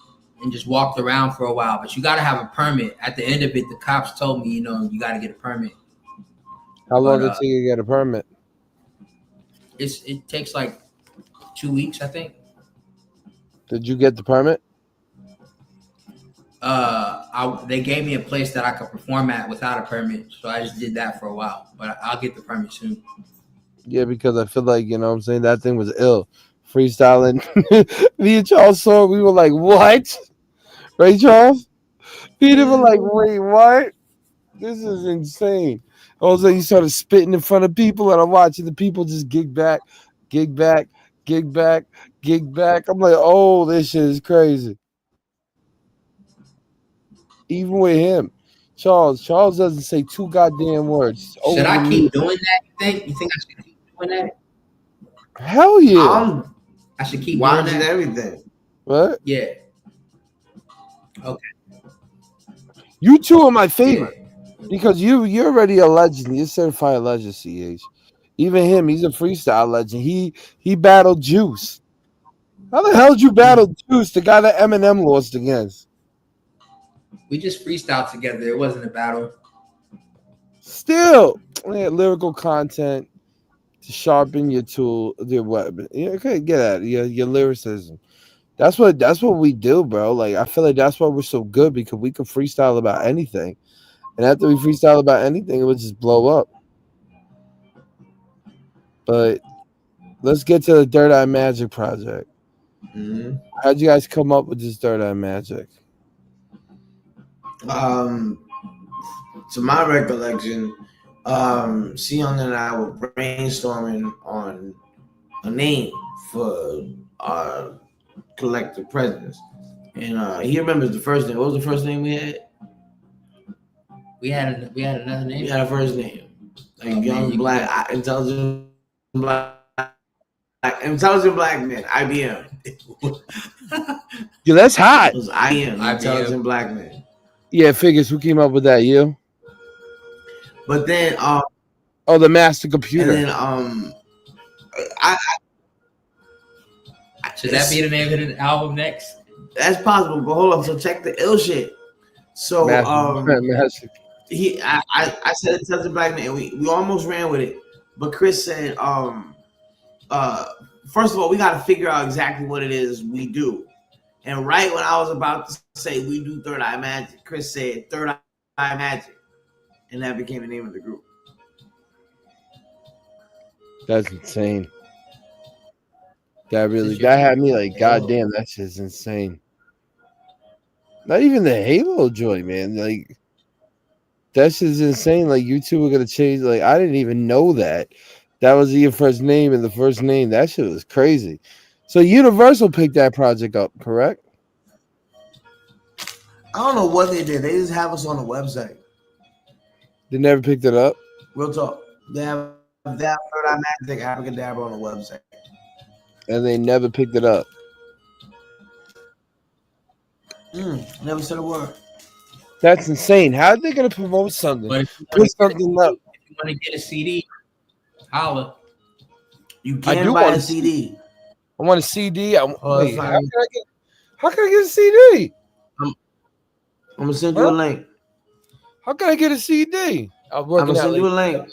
S3: and just walked around for a while. But you got to have a permit. At the end of it, the cops told me, you got to get a permit.
S1: How long
S3: But
S1: did it take you to get a permit?
S3: it takes like 2 weeks, I think.
S1: Did you get the permit?
S3: They gave me a place that I could perform at without a permit, so I just did that for a while. But I'll get the permit soon.
S1: Yeah, because I feel like, you know what I'm saying, that thing was ill. Freestyling. Me and Charles saw it, we were like, what? Right, Charles? Peter were like, wait, what? This is insane. All of a sudden, you started spitting in front of people, and I'm watching the people just gig back, gig back, gig back, gig back. I'm like, oh, this shit is crazy. Even with him, Charles doesn't say two goddamn words.
S3: Should I keep doing that? You think I should keep doing that?
S1: Hell yeah.
S3: I should keep
S2: watching
S3: doing that.
S2: everything.
S1: What?
S3: Yeah. Okay.
S1: You two are my favorite. Yeah. Because you're already a legend. You're a certified legend, CH. Even him, he's a freestyle legend. He battled Juice. How the hell did you battle Juice, the guy that Eminem lost against?
S3: We just freestyled together. It wasn't a battle.
S1: Still, lyrical content to sharpen your tool, your weapon. You okay, get at it. Your lyricism. That's what we do, bro. Like, I feel like that's why we're so good, because we can freestyle about anything. And after we freestyle about anything, it would just blow up. But let's get to the Third Eye Magic project.
S2: Mm-hmm.
S1: How'd you guys come up with this Third Eye Magic?
S2: To my recollection, Sion and I were brainstorming on a name for our collective presence, and he remembers the first name. What was the first name we had?
S3: We had another name.
S2: We had a first name, like young black, intelligent black man, IBM.
S1: Yeah, that's hot.
S2: It was IBM, intelligent black man.
S1: Yeah, figures. Who came up with that? You?
S2: But then,
S1: the master computer.
S2: And then,
S3: should that be the name of the album next?
S2: That's possible, but hold up. So check the ill shit. So,
S1: master.
S2: I said intelligent black man, and we almost ran with it, but Chris said, first of all, we got to figure out exactly what it is we do. And right when I was about to say we do Third Eye Magic, Chris said Third Eye Magic, and that became the name of the group.
S1: That's insane. That had me like, goddamn, that shit's insane. Not even the Halo joint, man. Like, that shit's insane. Like, you two were gonna change. Like, I didn't even know that was your first name and the first name. That shit was crazy. So Universal picked that project up, correct?
S2: I don't know what they did. They just have us on the website.
S1: They never picked it up?
S2: Real talk. They have Third Eye Magic, Abracadabra on the website.
S1: And they never picked it up.
S2: Never said a word.
S1: That's insane. How are they going to promote something?
S3: Put something up. If you want to get a CD, holla.
S2: You can buy a CD.
S1: I want a CD. How can I get a CD?
S2: I'm gonna send you a link.
S1: How can I get a CD?
S2: I'm gonna send you a link.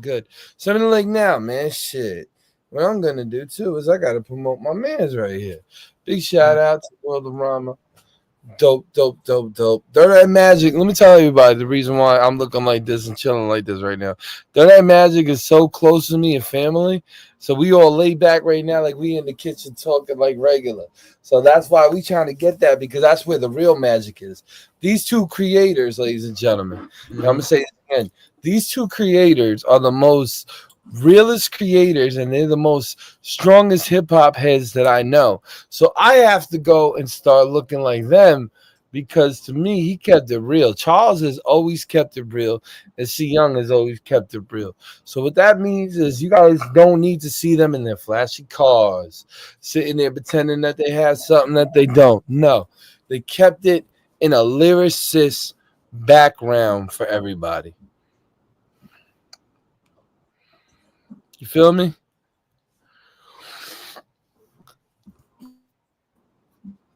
S1: Good. Send me the link now, man. Shit. What I'm gonna do too is I gotta promote my man's right here. Big shout out to World of Rama. Dope. Third Eye Magic. Let me tell everybody the reason why I'm looking like this and chilling like this right now. Third Eye Magic is so close to me and family. So we all lay back right now like we in the kitchen talking like regular. So that's why we trying to get that, because that's where the real magic is. These two creators, ladies and gentlemen, I'm going to say it again. These two creators are the most realest creators, and they're the most strongest hip-hop heads that I know. So I have to go and start looking like them, because to me, he kept it real. Charles has always kept it real, and C Young has always kept it real. So what that means is you guys don't need to see them in their flashy cars, sitting there pretending that they have something that they don't. No, they kept it in a lyricist background for everybody. You feel me?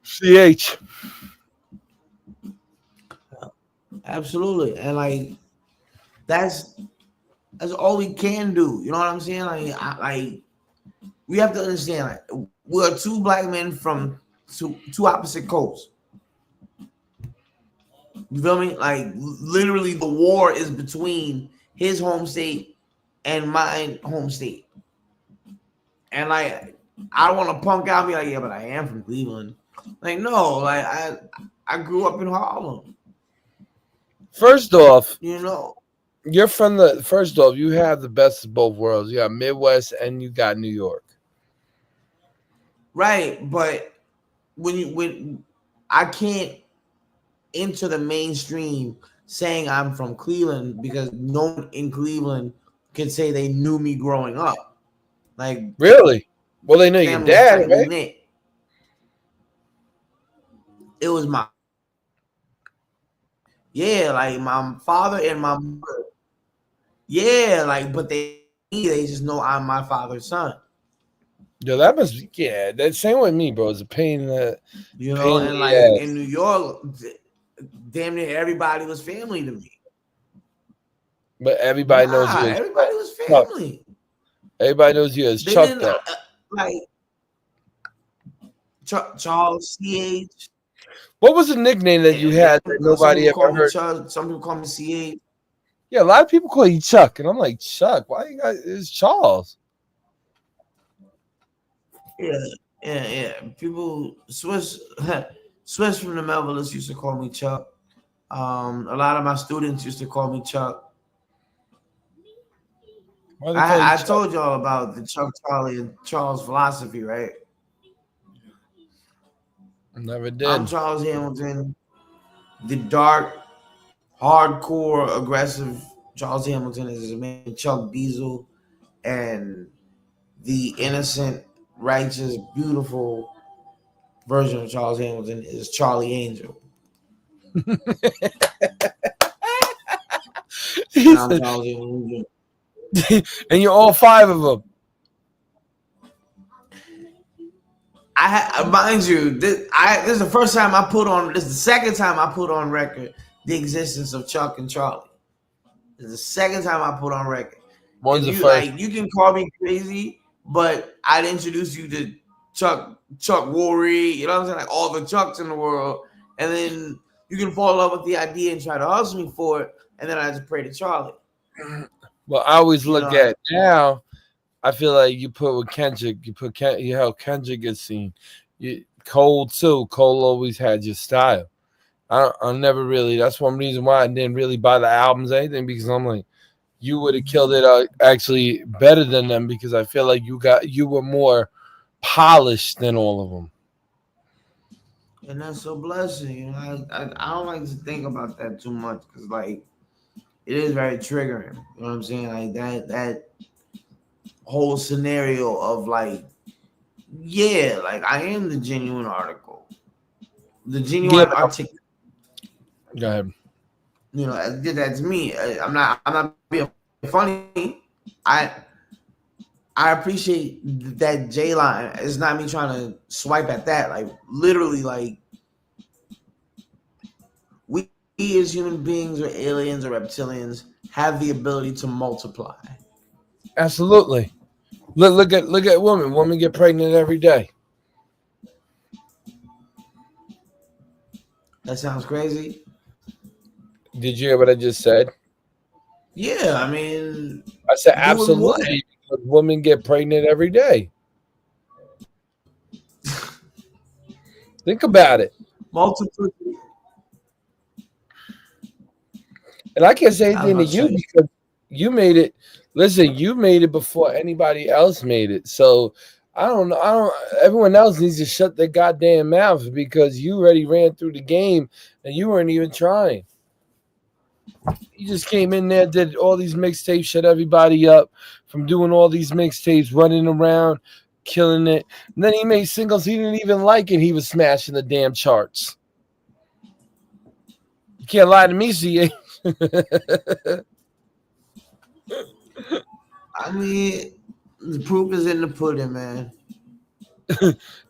S1: CH.
S2: Absolutely, and like that's all we can do. You know what I'm saying? Like we have to understand. Like we're two black men from two opposite coasts. You feel me? Like literally, the war is between his home state and my home state. And like, I don't want to punk out and be like, yeah, but I am from Cleveland. Like, no, like I grew up in Harlem.
S1: First off,
S2: You know,
S1: you're from the. First off, you have the best of both worlds. You got Midwest and you got New York.
S2: right? But when I can't enter the mainstream saying I'm from Cleveland because no one in Cleveland can say they knew me growing up. Like,
S1: Really? Well, they know your
S2: family's
S1: dad,
S2: tightly
S1: right?
S2: knit. It was my like my father and my mother. Yeah, like, but they just know I'm my father's son.
S1: Yo, that must be, yeah. That same with me, bro. It's a pain in the
S2: You know,
S1: pain in
S2: and
S1: the
S2: like in
S1: ass.
S2: New York, damn near everybody was family to me.
S1: But everybody knows
S2: Nah,
S1: you as
S2: everybody was
S1: Chuck.
S2: family.
S1: Everybody knows you as
S2: They
S1: Chuck,
S2: didn't
S1: though.
S2: like Charles CH.
S1: What was the nickname that you had that
S2: Some
S1: nobody
S2: people call
S1: ever
S2: me
S1: heard?
S2: Chuck. Some people call me CH.
S1: Yeah, a lot of people call you Chuck, and I'm like, Chuck, why you guys? It's Charles.
S2: Yeah. People Swiss Swiss from the Melvilles used to call me Chuck. A lot of my students used to call me Chuck.
S1: Why they call you
S2: I
S1: Chuck?
S2: told y'all about the Chuck, Charlie, and Charles philosophy, right?
S1: Never
S2: I'm
S1: did.
S2: Charles Hamilton, the dark, hardcore, aggressive Charles Hamilton is his man Chuck Diesel, and the innocent, righteous, beautiful version of Charles Hamilton is Charlie Angel. And I'm Charles Hamilton.
S1: And you're all five of them.
S2: Mind you, this is the first time I put on. This is the second time I put on record the existence of Chuck and Charlie. This is the second time I put on record.
S1: One's
S2: If
S1: the
S2: you
S1: first.
S2: like, you can call me crazy, but I'd introduce you to Chuck Woolery. You know what I'm saying? Like all the Chucks in the world, and then you can fall in love with the idea and try to hustle me for it, and then I just pray to Charlie.
S1: Well, I always
S2: You
S1: look
S2: know,
S1: at now. I feel like you put with Kendrick, you how Kendrick gets seen. Cole too. Cole always had your style. I never really. That's one reason why I didn't really buy the albums or anything, because I'm like, you would have killed it actually better than them, because I feel like you were more polished than all of them.
S2: and that's a blessing. You know, I don't like to think about that too much because like it is very triggering. You know what I'm saying? Like that whole scenario of like, yeah, like I am the genuine article, the
S1: Yeah,
S2: genuine article.
S1: go ahead.
S2: You know, that's me. I'm not being funny. I appreciate that J line. It's not me trying to swipe at that. Like literally, like we as human beings or aliens or reptilians have the ability to multiply.
S1: Absolutely. Look at women. Women get pregnant every day.
S2: That sounds crazy.
S1: Did you hear what I just said?
S2: Yeah, I mean,
S1: I said
S2: doing what?
S1: absolutely, because women get pregnant every day. Think about it.
S2: Multiplicity.
S1: And I can't say
S2: I was
S1: anything to
S2: about to
S1: you
S2: say,
S1: because you made it. Listen, you made it before anybody else made it. So I don't know. Everyone else needs to shut their goddamn mouth, because you already ran through the game and you weren't even trying. You just came in there, did all these mixtapes, shut everybody up from doing all these mixtapes, running around, killing it. And then he made singles he didn't even like, and he was smashing the damn charts. You can't lie to me, CA.
S2: I mean, The proof is in the pudding, man.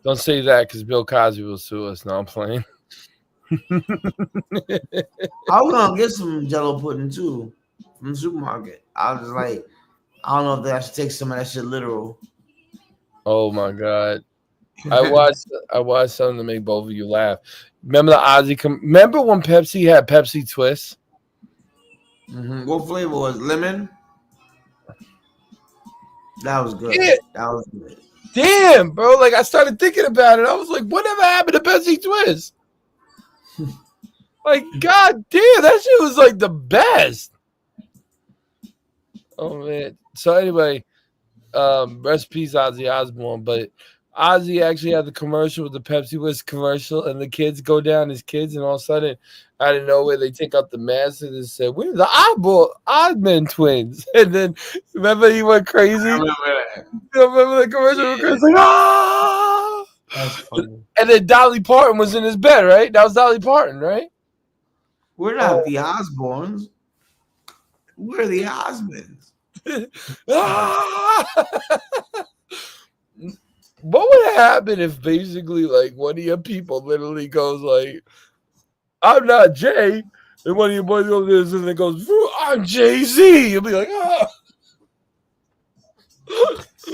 S1: Don't say that because Bill Cosby will sue us. No, I'm playing.
S2: I was gonna get some Jello pudding too from the supermarket. I was just like, I don't know if I should take some of that shit literal.
S1: Oh my god. I watched something to make both of you laugh. Remember the Ozzy? Remember when Pepsi had Pepsi Twist?
S2: What flavor was it? Lemon? That was good.
S1: Yeah.
S2: That was good.
S1: Damn, bro. Like I started thinking about it. I was like, whatever happened to Pepsi Twist? Like, god damn, that shit was like the best. Oh man. So anyway, recipes Ozzy Osbourne, but Ozzy actually had the commercial with the Pepsi Twist commercial, and the kids go down as kids, and all of a sudden, out of nowhere, they take out the mask and they said, "We're the Osmond twins." And then remember he went crazy.
S2: I remember that.
S1: You remember the commercial? Yeah. Like, ah!
S2: That's funny.
S1: And then Dolly Parton was in his bed, right? That was Dolly Parton, right?
S2: We're not the Osbournes. We're the Osmonds.
S1: What would happen if basically like one of your people literally goes like, "I'm not Jay," and one of your boys goes and it goes, "I'm Jay-Z." You'll be like, "Oh."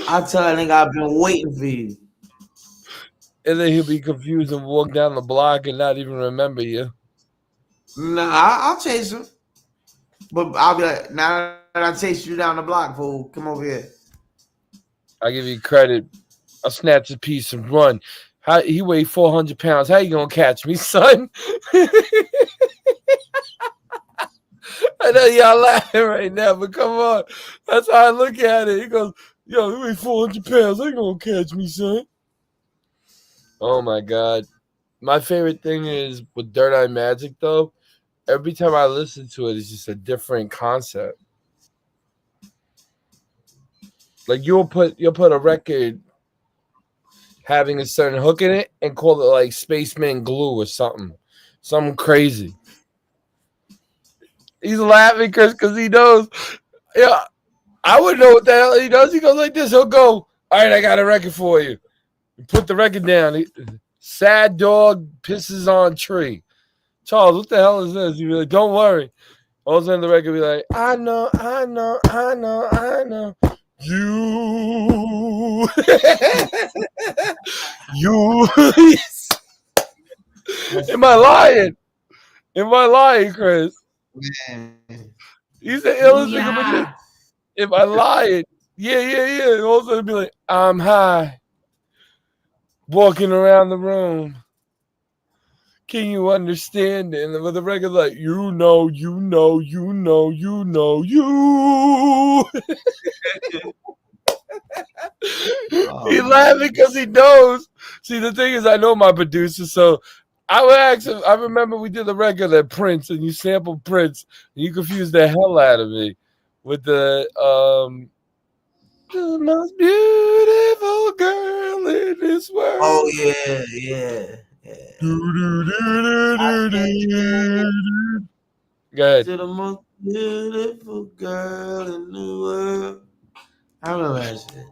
S2: I tell that nigga I've been waiting for you.
S1: And then he'll be confused and walk down the block and not even remember you.
S2: Nah, I'll chase him. But I'll be like, now that I chase you down the block, fool, come over here.
S1: I give you credit. I'll snatch a piece and run. He weighed 400 pounds. How you gonna catch me, son? I know y'all laughing right now, but come on. That's how I look at it. He goes, "Yo, you weigh 400 pounds. How you gonna catch me, son?" Oh my god. My favorite thing is with Third Eye Magic though, every time I listen to it, it's just a different concept. Like you'll put a record having a certain hook in it and call it like Spaceman Glue or something crazy. He's laughing, Chris, because he knows. Yeah, I wouldn't know what the hell he does. He goes like this. He'll go, "All right, I got a record for you." Put the record down. Sad dog pisses on tree. Charles, what the hell is this? You be like, "Don't worry." All of a sudden the record be like, I know. You. You. Am I lying? Am I lying, Chris?
S2: Man.
S1: He's the illest nigga. Am I lying? Yeah. All of a sudden be like, I'm high. Walking around the room. Can you understand it? And with the record like, you know. He laughing because he knows. See, the thing is, I know my producer, so I would ask him. I remember we did the record at Prince, and you sampled Prince, and you confused the hell out of me with the most beautiful girl in this world.
S2: Oh yeah.
S1: Go ahead.
S2: To the most beautiful girl in the world. I remember that shit.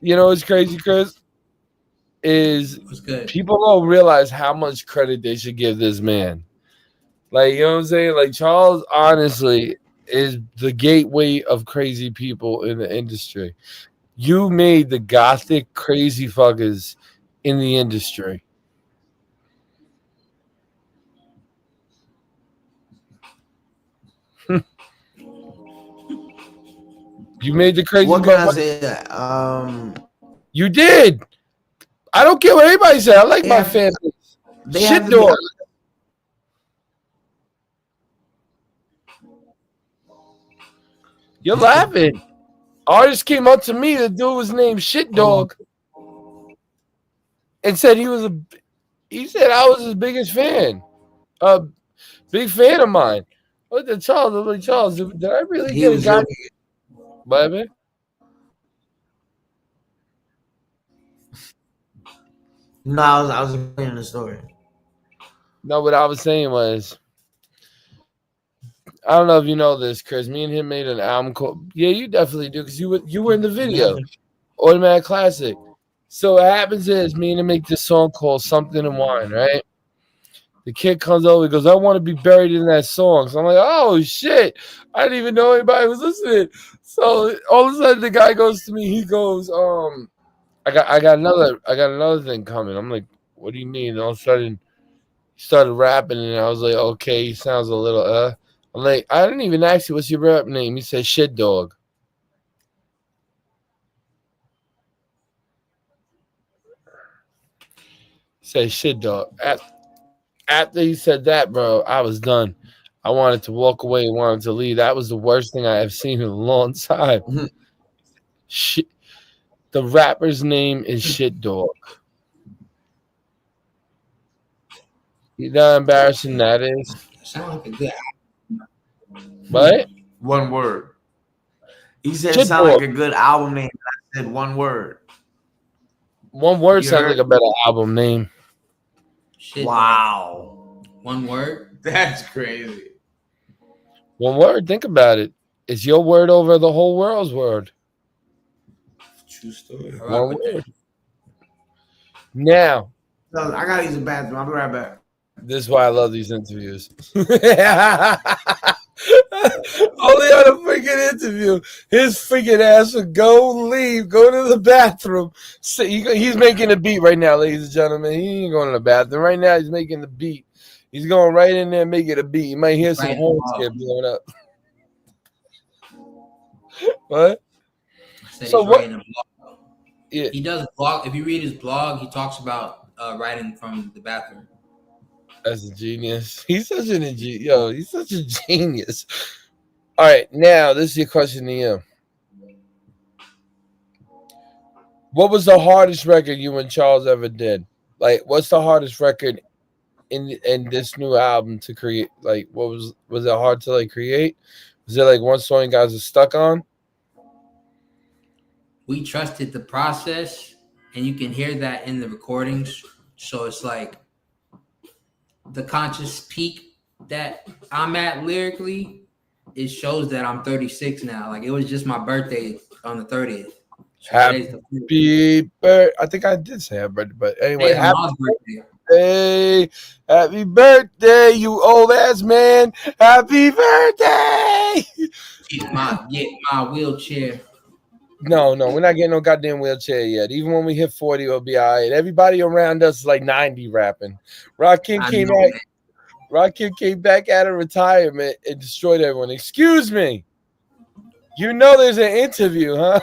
S1: You know what's crazy, Chris? Is people don't realize how much credit they should give this man. Like, you know what I'm saying? Like, Charles, honestly, is the gateway of crazy people in the industry. You made the gothic crazy fuckers in the industry. You made the crazy.
S2: What can I say?
S1: You did. I don't care what anybody says. I like my family. Shit dog. You're laughing. Artist came up to me. The dude was named Shit Dog, and said he said I was his biggest fan. Big fan of mine. What the Charles? I'm like, Charles, did I really get a guy? Baby?
S2: No, I was explaining the story.
S1: No, what I was saying was I don't know if you know this, Chris. Me and him made an album called. Yeah, you definitely do because you were in the video. Automatic Classic. So what happens is me and him make this song called Something in Wine, right? The kid comes over, he goes, I want to be buried in that song. So I'm like, oh shit. I didn't even know anybody was listening. So all of a sudden the guy goes to me, he goes, I got another thing coming. I'm like, what do you mean? And all of a sudden he started rapping and I was like, okay, he sounds a little I'm like, I didn't even ask you what's your rap name. He said Shit Dog. He said Shit Dog. After he said that, bro, I was done. I wanted to walk away, wanted to leave. That was the worst thing I have seen in a long time. Shit. The rapper's name is Shit Dog. You know how embarrassing that is?
S3: Sound like a good.
S1: What?
S2: One word. He said
S1: Shit
S2: sound
S1: Dog.
S2: like a good album name. I said one word.
S1: One word
S2: You
S1: sounds
S2: heard?
S1: like a better album name.
S3: Shit.
S2: Wow.
S3: One word.
S2: That's crazy.
S1: One word. Think about it. It's your word over the whole world's word.
S2: True story.
S1: One word. Now,
S2: No, I gotta use the bathroom. I'll be right back.
S1: this is why I love these interviews. Only on a freaking interview, his freaking ass would go to the bathroom. So he's making a beat right now, ladies and gentlemen. He ain't going to the bathroom right now. He's making the beat. He's going right in there making a beat. You might hear some horns get blown up. What?
S3: So what?
S1: Yeah.
S3: He does blog. If you read his blog, he talks about writing from the bathroom.
S1: That's a genius. He's such he's such a genius. All right, now this is your question to you. What was the hardest record you and Charles ever did? Like, what's the hardest record in this new album to create? Like, what was it hard to like create? Was there like one song you guys are stuck on?
S3: We trusted the process, and you can hear that in the recordings. So it's like the conscious peak that I'm at lyrically, it shows that I'm 36 now. Like, it was just my birthday on the 30th. So
S1: Happy birthday. I think I did say happy birthday, but anyway, happy birthday. Happy birthday, you old ass man. Happy birthday.
S3: Get my wheelchair.
S1: No, we're not getting no goddamn wheelchair yet. Even when we hit 40, it'll be all right. Everybody around us is like 90 rapping. Rakim came back out of retirement and destroyed everyone. Excuse me. You know there's an interview, huh?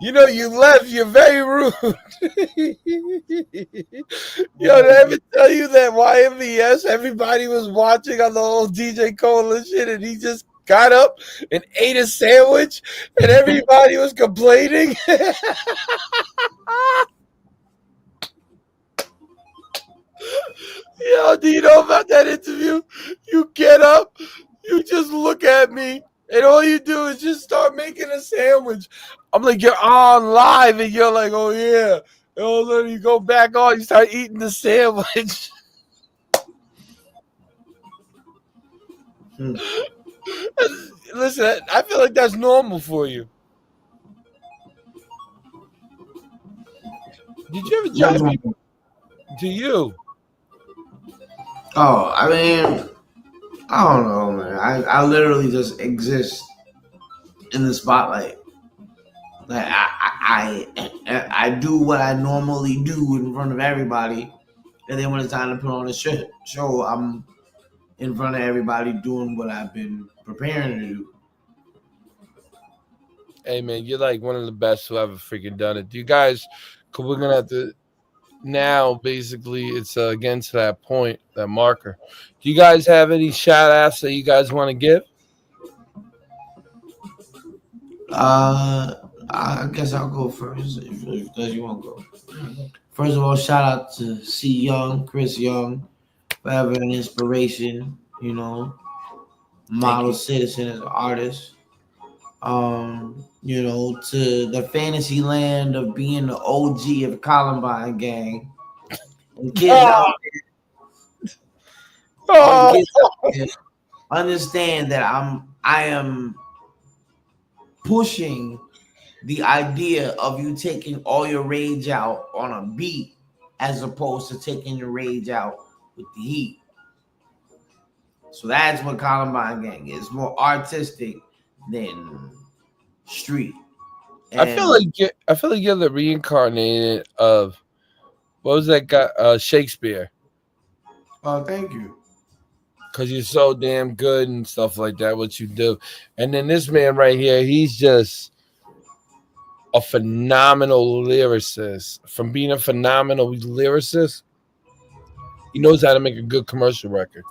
S1: You know you left. You're very rude. Yo, did I ever tell you that YMVS, everybody was watching on the whole DJ Coalition and he just got up and ate a sandwich and everybody was complaining? Yo, do you know about that interview? You get up, you just look at me, and all you do is just start making a sandwich. I'm like, you're on live, and you're like, oh yeah. And all of a sudden you go back on, you start eating the sandwich. Listen, I feel like that's normal for you. Did you ever judge me? To you?
S2: Oh, I mean, I don't know, man. I literally just exist in the spotlight. Like I do what I normally do in front of everybody, and then when it's time to put on a show, I'm in front of everybody doing what I've been preparing to do.
S1: Hey man, you're like one of the best who ever freaking done it. You guys, cause we're gonna have to. Now, basically, it's again to that point, that marker. Do you guys have any shout outs that you guys want to give?
S2: I guess I'll go first if you want to go. First of all, shout out to C Young, Chris Young, forever an inspiration, model citizen as an artist. To the fantasy land of being the OG of the Columbine gang. And kids out there, kids out there understand that I am pushing the idea of you taking all your rage out on a beat as opposed to taking your rage out with the heat. So that's what Columbine Gang is. More artistic than street. And
S1: I feel like you're the reincarnated of what was that guy Shakespeare,
S2: oh, thank you.
S1: because you're so damn good and stuff like that. What you do, and then this man right here, he's just a phenomenal lyricist. From being a phenomenal lyricist, he knows how to make a good commercial record.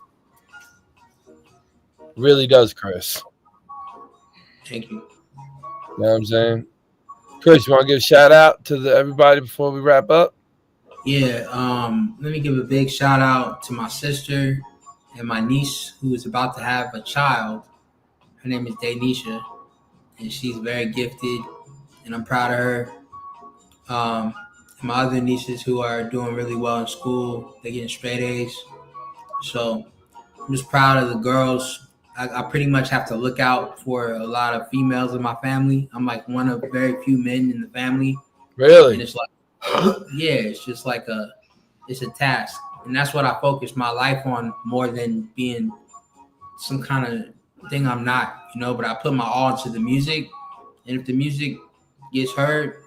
S1: Really does, Chris.
S3: Thank you.
S1: You know what I'm saying? Chris, you want to give a shout out to everybody before we wrap up?
S3: Yeah, let me give a big shout out to my sister and my niece who is about to have a child. Her name is Danisha, and she's very gifted, and I'm proud of her. And my other nieces who are doing really well in school, they're getting straight A's. So I'm just proud of the girls. I pretty much have to look out for a lot of females in my family. I'm like one of very few men in the family.
S1: Really?
S3: And it's like, yeah, it's just like it's a task. And that's what I focus my life on more than being some kind of thing I'm not, but I put my all into the music. And if the music gets heard,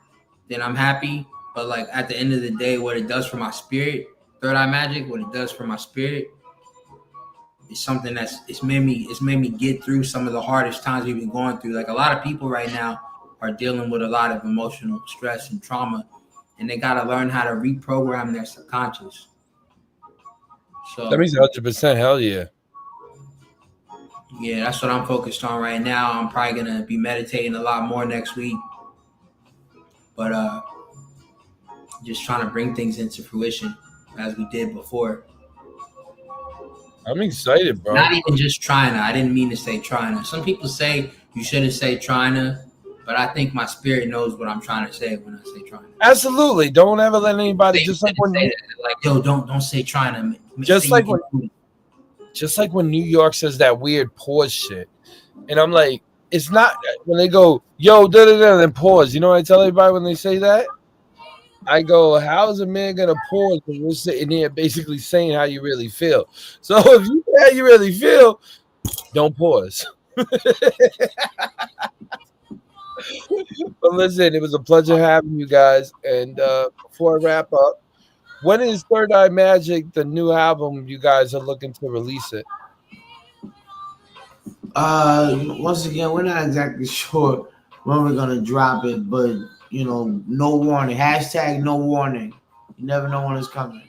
S3: then I'm happy. But like at the end of the day, what it does for my spirit, Third Eye Magic, what it does for my spirit, it's something it's made me get through some of the hardest times we've been going through. Like a lot of people right now are dealing with a lot of emotional stress and trauma, and they got to learn how to reprogram their subconscious. So
S1: That means 100%. Hell yeah.
S3: Yeah, that's what I'm focused on right now. I'm probably gonna be meditating a lot more next week, but just trying to bring things into fruition as we did before.
S1: I'm excited, bro.
S3: Not even just China. I didn't mean to say China. Some people say you shouldn't say China, but I think my spirit knows what I'm trying to say when I say China.
S1: Absolutely. Don't ever let anybody
S3: Just like yo, don't say China.
S1: Just like when New York says that weird pause shit, and I'm like, it's not when they go yo da da da then pause. You know what I tell everybody when they say that? I go, how is a man gonna pause when we're sitting here basically saying how you really feel? So if you say how you really feel, don't pause. But listen, it was a pleasure having you guys. And before I wrap up, when is Third Eye Magic, the new album, you guys are looking to release it?
S2: Once again, we're not exactly sure when we're gonna drop it, but no warning. Hashtag no warning. You never know when it's coming.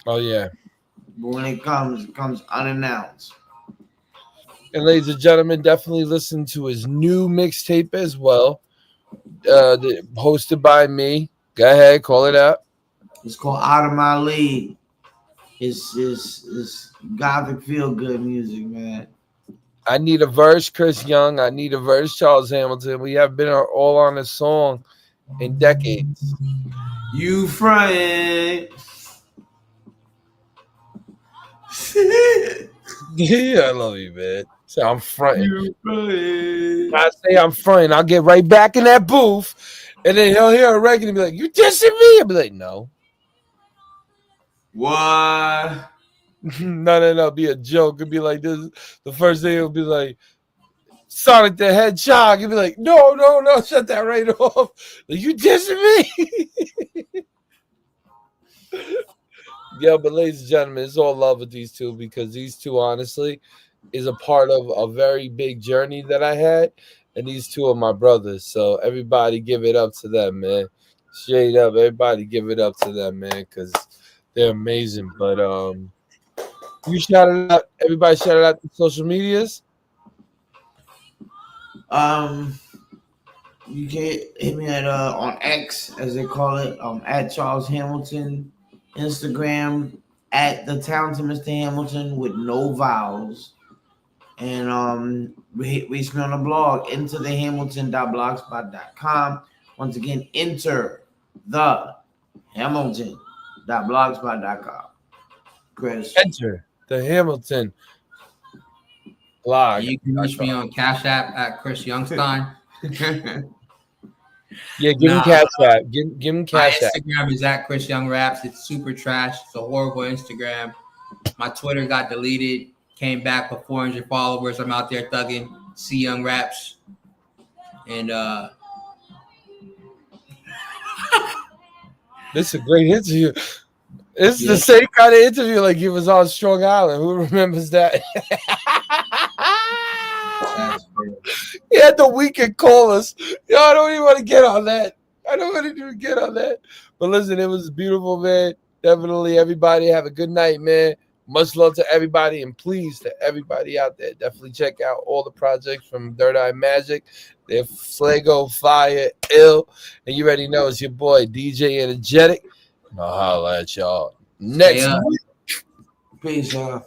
S1: Oh yeah.
S2: But when it comes unannounced.
S1: And ladies and gentlemen, definitely listen to his new mixtape as well. Hosted by me. Go ahead, call it out.
S2: It's called Out of My League. It's gothic feel good music, man.
S1: I need a verse, Chris Young. I need a verse, Charles Hamilton. We have been all on this song in decades.
S2: You front.
S1: Yeah, I love you, man. So I'm fronting.
S2: You front.
S1: I say I'm fronting. I'll get right back in that booth, and then he'll hear a record and be like, "You dissing me?" I'll be like, "No."
S2: What?
S1: No. It'll be a joke. It'll be like this. The first thing it'll be like Sonic the Hedgehog. It'll be like, no, shut that right off. Like, you dissing me? Yeah, but ladies and gentlemen, it's all love with these two, because these two, honestly, is a part of a very big journey that I had, and these two are my brothers. So everybody give it up to them, man. Straight up, everybody give it up to them, man, because they're amazing. But you shout it out. Everybody shout it out to social medias.
S2: You can hit me at on X, as they call it, at Charles Hamilton, Instagram at the Talented Mr. Hamilton with no vowels, and reach me on the blog intothehamilton.blogspot.com. Once again, enter the Hamilton Hamilton.blogspot.com. Chris.
S1: Enter the Hamilton blog.
S3: You can reach me on Cash App at Chris Youngstein.
S1: Yeah, give him Cash App. Give him
S3: My
S1: Cash App.
S3: Instagram is at Chris Young Raps. It's super trash. It's a horrible Instagram. My Twitter got deleted. Came back with 400 followers. I'm out there thugging. C Young Raps. And
S1: This is a great interview. It's
S3: Yeah.
S1: the same kind of interview like he was on Strong Island. Who remembers that?
S3: that's great.
S1: He had the weekend callers. Yo, I don't even want to get on that. I don't want to even get on that. But listen, it was beautiful, man. Definitely, everybody have a good night, man. Much love to everybody, and please to everybody out there, definitely check out all the projects from Third Eye Magic. They're Slago, Fire, Ill, and you already know it's your boy DJ Energetic. And I'll holla at y'all next
S3: Yeah.
S1: week.
S2: Peace, y'all.